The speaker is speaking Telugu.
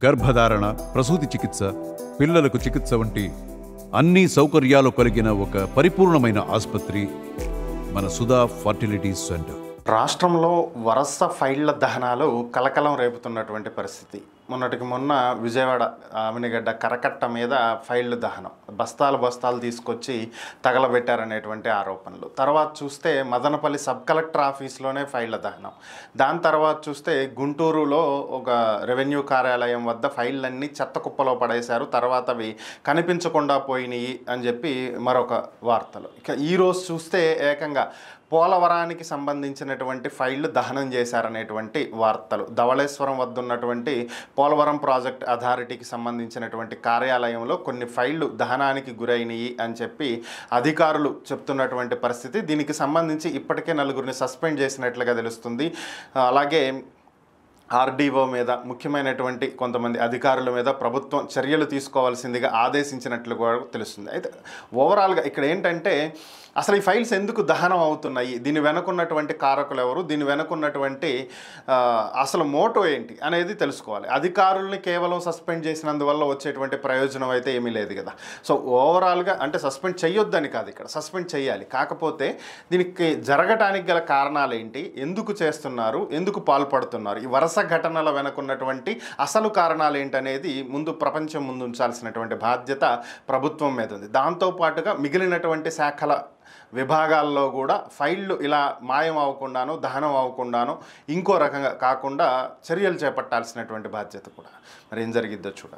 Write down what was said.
గర్భధారణ, ప్రసూతి చికిత్స, పిల్లలకు చికిత్స వంటి అన్ని సౌకర్యాలు కలిగిన ఒక పరిపూర్ణమైన ఆసుపత్రి మన సుధా ఫర్టిలిటీ సెంటర్. రాష్ట్రంలో వరుస ఫైళ్ల దహనాలు కలకలం రేపుతున్నటువంటి పరిస్థితి. మొన్నటికి మొన్న విజయవాడ ఆమెనిగడ్డ కరకట్ట మీద ఫైళ్ల దహనం, బస్తాలు తీసుకొచ్చి తగలబెట్టారనేటువంటి ఆరోపణలు. తర్వాత చూస్తే మదనపల్లి సబ్ కలెక్టర్ ఆఫీస్లోనే ఫైళ్ల దహనం. దాని తర్వాత చూస్తే గుంటూరులో ఒక రెవెన్యూ కార్యాలయం వద్ద ఫైళ్ళన్నీ చెత్త కుప్పలో పడేశారు. తర్వాత అవి కనిపించకుండా పోయినాయి అని చెప్పి మరొక వార్తలు. ఇక ఈరోజు చూస్తే ఏకంగా పోలవరానికి సంబంధించినటువంటి ఫైళ్లు దహనం చేశారనేటువంటి వార్తలు. ధవళేశ్వరం వద్ద ఉన్నటువంటి పోలవరం ప్రాజెక్ట్ అథారిటీకి సంబంధించినటువంటి కార్యాలయంలో కొన్ని ఫైళ్లు దహనానికి గురైనవి అని చెప్పి అధికారులు చెప్తున్నటువంటి పరిస్థితి. దీనికి సంబంధించి ఇప్పటికే 4గురిని సస్పెండ్ చేసినట్లుగా తెలుస్తుంది. అలాగే ఆర్డీఓ మీద, ముఖ్యమైనటువంటి కొంతమంది అధికారుల మీద ప్రభుత్వం చర్యలు తీసుకోవాల్సిందిగా ఆదేశించినట్లు కూడా తెలుస్తుంది. అయితే ఓవరాల్గా ఇక్కడ ఏంటంటే అసలు ఈ ఫైల్స్ ఎందుకు దహనం అవుతున్నాయి, దీని వెనుకున్నటువంటి కారకులు ఎవరు, దీని వెనుకున్నటువంటి అసలు మోటో ఏంటి అనేది తెలుసుకోవాలి. అధికారుల్ని కేవలం సస్పెండ్ చేసినందువల్ల వచ్చేటువంటి ప్రయోజనం అయితే ఏమీ లేదు కదా. సో ఓవరాల్గా అంటే సస్పెండ్ చేయొద్దని కాదు, ఇక్కడ సస్పెండ్ చేయాలి. కాకపోతే దీనికి జరగటానికి గల కారణాలు ఏంటి, ఎందుకు చేస్తున్నారు, ఎందుకు పాల్పడుతున్నారు, ఈ వరుస ఘటనల వెనుకున్నటువంటి అసలు కారణాలు ఏంటనేది ముందు ప్రపంచం ముందు ఉంచాల్సినటువంటి బాధ్యత ప్రభుత్వం మీద ఉంది. దాంతోపాటుగా మిగిలినటువంటి శాఖల విభాగాల్లో కూడా ఫైళ్ళు ఇలా మాయం అవ్వకుండాను, దహనం అవ్వకుండాను, ఇంకో రకంగా కాకుండా చర్యలు చేపట్టాల్సినటువంటి బాధ్యత కూడా. మరి ఏం జరిగిద్దో చూడాలి.